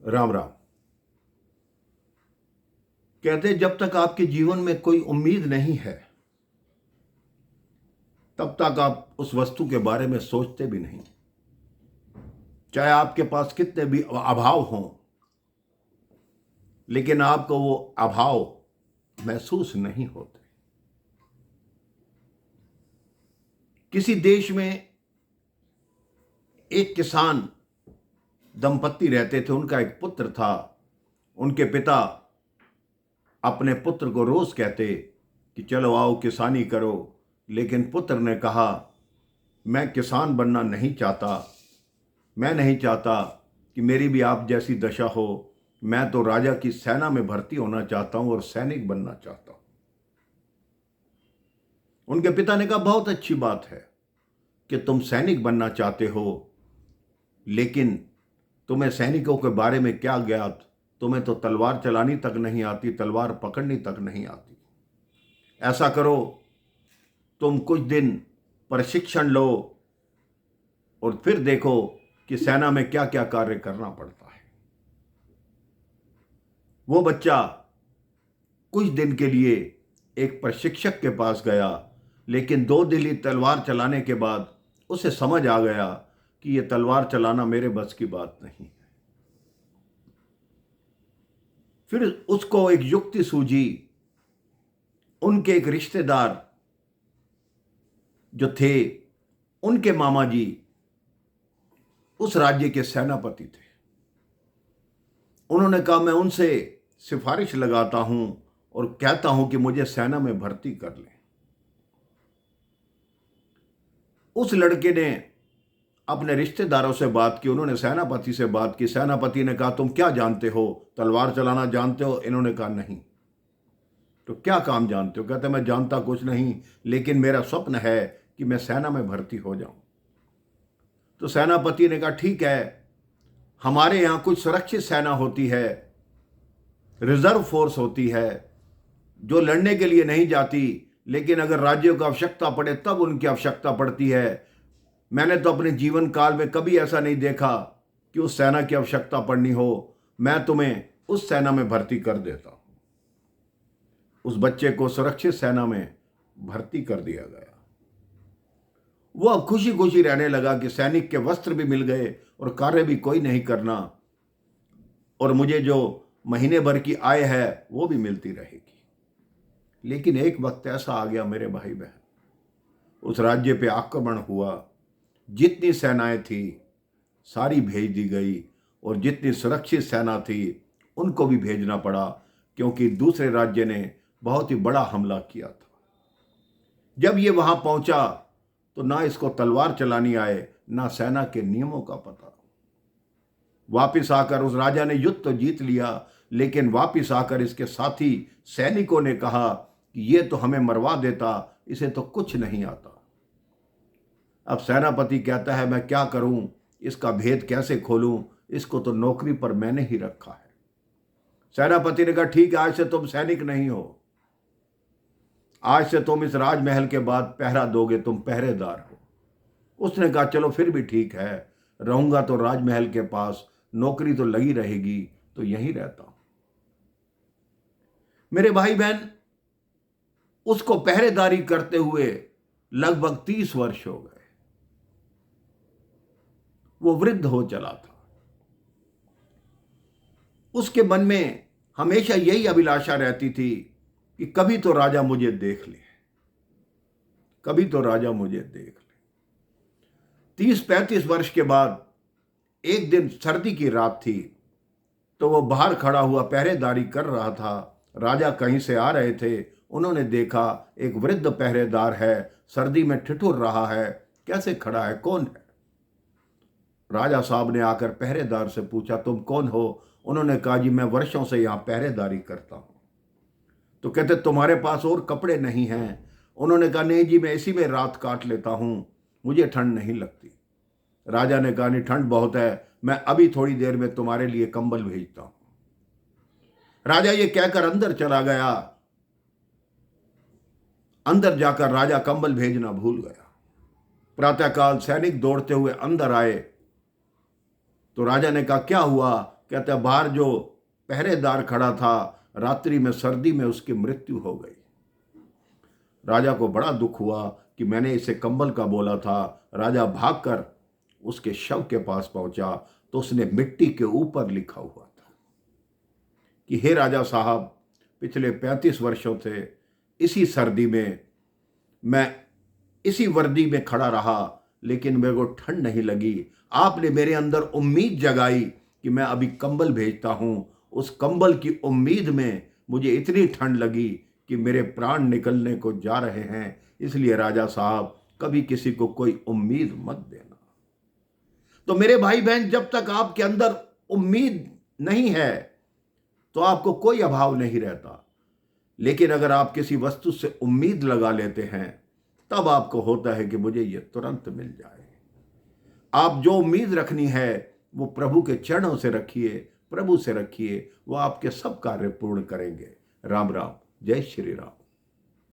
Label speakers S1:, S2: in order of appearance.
S1: राम राम। कहते जब तक आपके जीवन में कोई उम्मीद नहीं है तब तक आप उस वस्तु के बारे में सोचते भी नहीं। चाहे आपके पास कितने भी अभाव हों, लेकिन आपको वो अभाव महसूस नहीं होते। किसी देश में एक किसान दंपत्ति रहते थे। उनका एक पुत्र था। उनके पिता अपने पुत्र को रोज कहते कि चलो आओ किसानी करो, लेकिन पुत्र ने कहा मैं किसान बनना नहीं चाहता। मैं नहीं चाहता कि मेरी भी आप जैसी दशा हो। मैं तो राजा की सेना में भर्ती होना चाहता हूं और सैनिक बनना चाहता हूं। उनके पिता ने कहा बहुत अच्छी बात है कि तुम सैनिक बनना चाहते हो, लेकिन तुम्हें सैनिकों के बारे में क्या ज्ञात? तुम्हें तो तलवार चलानी तक नहीं आती, तलवार पकड़नी तक नहीं आती। ऐसा करो, तुम कुछ दिन प्रशिक्षण लो और फिर देखो कि सेना में क्या क्या कार्य करना पड़ता है। वो बच्चा कुछ दिन के लिए एक प्रशिक्षक के पास गया, लेकिन 2 दिन ही तलवार चलाने के बाद उसे समझ आ गया कि ये तलवार चलाना मेरे बस की बात नहीं है। फिर उसको एक युक्ति सूझी। उनके एक रिश्तेदार जो थे, उनके मामा जी उस राज्य के सेनापति थे। उन्होंने कहा मैं उनसे सिफारिश लगाता हूं और कहता हूं कि मुझे सेना में भर्ती कर लें। उस लड़के ने अपने रिश्तेदारों से बात की, उन्होंने सेनापति से बात की। सेनापति ने कहा तुम क्या जानते हो? तलवार चलाना जानते हो? इन्होंने कहा नहीं। तो क्या काम जानते हो? कहते मैं जानता कुछ नहीं, लेकिन मेरा स्वप्न है कि मैं सेना में भर्ती हो जाऊं। तो सेनापति ने कहा ठीक है, हमारे यहां कुछ सुरक्षित सेना होती है, रिजर्व फोर्स होती है, जो लड़ने के लिए नहीं जाती, लेकिन अगर राज्यों को आवश्यकता पड़े तब उनकी आवश्यकता पड़ती है। मैंने तो अपने जीवन काल में कभी ऐसा नहीं देखा कि उस सेना की आवश्यकता पड़नी हो। मैं तुम्हें उस सेना में भर्ती कर देता हूं। उस बच्चे को सुरक्षित सेना में भर्ती कर दिया गया। वो अब खुशी खुशी रहने लगा कि सैनिक के वस्त्र भी मिल गए और कार्य भी कोई नहीं करना, और मुझे जो महीने भर की आय है वो भी मिलती रहेगी। लेकिन एक वक्त ऐसा आ गया मेरे भाई बहन, उस राज्य पे आक्रमण हुआ। जितनी सेनाएं थी सारी भेज दी गई, और जितनी सुरक्षित सेना थी उनको भी भेजना पड़ा, क्योंकि दूसरे राज्य ने बहुत ही बड़ा हमला किया था। जब ये वहां पहुंचा तो ना इसको तलवार चलानी आए, ना सेना के नियमों का पता। वापिस आकर उस राजा ने युद्ध तो जीत लिया, लेकिन वापिस आकर इसके साथी सैनिकों ने कहा कि ये तो हमें मरवा देता, इसे तो कुछ नहीं आता। अब सेनापति कहता है मैं क्या करूं, इसका भेद कैसे खोलूं? इसको तो नौकरी पर मैंने ही रखा है। सेनापति ने कहा ठीक है, आज से तुम सैनिक नहीं हो, आज से तुम इस राजमहल के बाद पहरा दोगे, तुम पहरेदार हो। उसने कहा चलो फिर भी ठीक है, रहूंगा तो राजमहल के पास, नौकरी तो लगी रहेगी, तो यहीं रहता हूं। मेरे भाई बहन, उसको पहरेदारी करते हुए लगभग 30 वर्ष हो गए। वो वृद्ध हो चला था। उसके मन में हमेशा यही अभिलाषा रहती थी कि कभी तो राजा मुझे देख ले, कभी तो राजा मुझे देख ले। 30-35 वर्ष के बाद एक दिन सर्दी की रात थी, तो वो बाहर खड़ा हुआ पहरेदारी कर रहा था। राजा कहीं से आ रहे थे। उन्होंने देखा एक वृद्ध पहरेदार है, सर्दी में ठिठुर रहा है, कैसे खड़ा है, कौन है? राजा साहब ने आकर पहरेदार से पूछा तुम कौन हो? उन्होंने कहा जी मैं वर्षों से यहां पहरेदारी करता हूं। तो कहते तुम्हारे पास और कपड़े नहीं हैं? उन्होंने कहा नहीं जी, मैं इसी में रात काट लेता हूं, मुझे ठंड नहीं लगती। राजा ने कहा नहीं, ठंड बहुत है, मैं अभी थोड़ी देर में तुम्हारे लिए कंबल भेजता हूं। राजा ये कहकर अंदर चला गया। अंदर जाकर राजा कंबल भेजना भूल गया। प्रातःकाल सैनिक दौड़ते हुए अंदर आए तो राजा ने कहा क्या हुआ? कहता है बाहर जो पहरेदार खड़ा था, रात्रि में सर्दी में उसकी मृत्यु हो गई। राजा को बड़ा दुख हुआ कि मैंने इसे कंबल का बोला था। राजा भागकर उसके शव के पास पहुंचा तो उसने मिट्टी के ऊपर लिखा हुआ था कि हे राजा साहब, पिछले 35 वर्षों से इसी सर्दी में मैं इसी वर्दी में खड़ा रहा, लेकिन मेरे को ठंड नहीं लगी। आपने मेरे अंदर उम्मीद जगाई कि मैं अभी कंबल भेजता हूं। उस कंबल की उम्मीद में मुझे इतनी ठंड लगी कि मेरे प्राण निकलने को जा रहे हैं। इसलिए राजा साहब, कभी किसी को कोई उम्मीद मत देना। तो मेरे भाई बहन, जब तक आपके अंदर उम्मीद नहीं है तो आपको कोई अभाव नहीं रहता। लेकिन अगर आप किसी वस्तु से उम्मीद लगा लेते हैं, तब आपको होता है कि मुझे ये तुरंत मिल जाए। आप जो उम्मीद रखनी है वो प्रभु के चरणों से रखिए, प्रभु से रखिए, वो आपके सब कार्य पूर्ण करेंगे। राम राम, जय श्री राम।